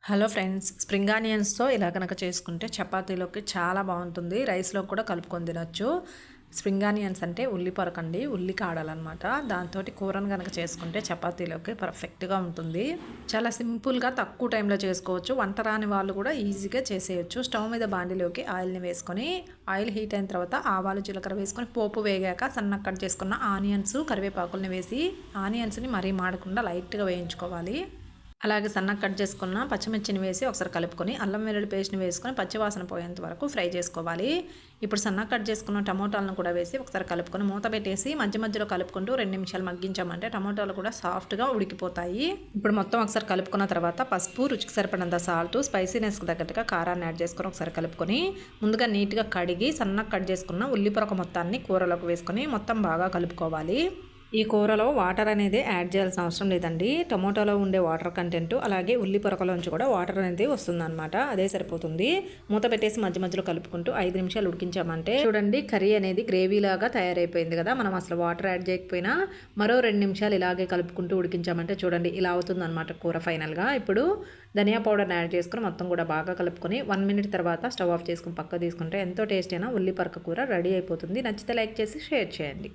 Hello friends, spring ఆనియన్స్తో ఇలా కనుక చేసుకుంటే చపాతీలోకి చాలా బాగుంటుంది. రైస్లో కూడా కలుపుకొని తినొచ్చు. స్ప్రింగ్ ఆనియన్స్ అంటే ఉల్లి పొరకండి, ఉల్లి కాడాలన్నమాట. దాంతో కూరను కనుక చేసుకుంటే చపాతీలోకి పర్ఫెక్ట్గా ఉంటుంది. చాలా సింపుల్గా తక్కువ టైంలో చేసుకోవచ్చు. వంట రాని వాళ్ళు కూడా ఈజీగా చేసేయచ్చు. స్టవ్ మీద బాండిలోకి ఆయిల్ని వేసుకొని, ఆయిల్ హీట్ అయిన తర్వాత ఆవాలు జీలకర్ర వేసుకొని పోపు వేగాక సన్నగా కట్ చేసుకున్న ఆనియన్స్ కరివేపాకుల్ని వేసి ఆనియన్స్ని మరీ మాడకుండా లైట్గా వేయించుకోవాలి. అలాగే సన్నగా కట్ చేసుకున్న పచ్చిమిర్చిని వేసి ఒకసారి కలుపుకొని అల్లం వెల్లుల్లి పేస్ట్ని వేసుకొని పచ్చివాసన పోయేంత వరకు ఫ్రై చేసుకోవాలి. ఇప్పుడు సన్నగా కట్ చేసుకున్న టమోటాలను కూడా వేసి ఒకసారి కలుపుకొని మూత పెట్టేసి మధ్య మధ్యలో కలుపుకుంటూ 2 నిమిషాలు మగ్గించామంటే టమోటాలు కూడా సాఫ్ట్గా ఉడికిపోతాయి. ఇప్పుడు మొత్తం ఒకసారి కలుపుకున్న తర్వాత పసుపు, రుచికి సరిపడినంత సాల్ట్, స్పైసీనెస్కి తగ్గట్టుగా కారాన్ని యాడ్ చేసుకొని ఒకసారి కలుపుకొని ముందుగా నీట్గా కడిగి సన్నగా కట్ చేసుకున్న ఉల్లి పొరక మొత్తాన్ని కూరలోకి వేసుకొని మొత్తం బాగా కలుపుకోవాలి. ఈ కూరలో వాటర్ అనేది యాడ్ చేయాల్సిన అవసరం లేదండి. టమోటాలో ఉండే వాటర్ కంటెంట్ అలాగే ఉల్లి పొరకలోంచి కూడా వాటర్ అనేది వస్తుందన్నమాట. అదే సరిపోతుంది. మూత పెట్టేసి మధ్య మధ్యలో కలుపుకుంటూ 5 నిమిషాలు ఉడికించామంటే చూడండి, కర్రీ అనేది గ్రేవీ లాగా తయారైపోయింది కదా. మనం అసలు వాటర్ యాడ్ చేయకపోయినా మరో 2 నిమిషాలు ఇలాగే కలుపుకుంటూ ఉడికించామంటే చూడండి ఇలా అవుతుందన్నమాట కూర ఫైనల్గా. ఇప్పుడు ధనియా పౌడర్ని యాడ్ చేసుకుని మొత్తం కూడా బాగా కలుపుకొని 1 మినిట్ తర్వాత స్టవ్ ఆఫ్ చేసుకుని పక్క తీసుకుంటే ఎంతో టేస్టీ అయినా ఉల్లి పొరక కూర రెడీ అయిపోతుంది. నచ్చితే లైక్ చేసి షేర్ చేయండి.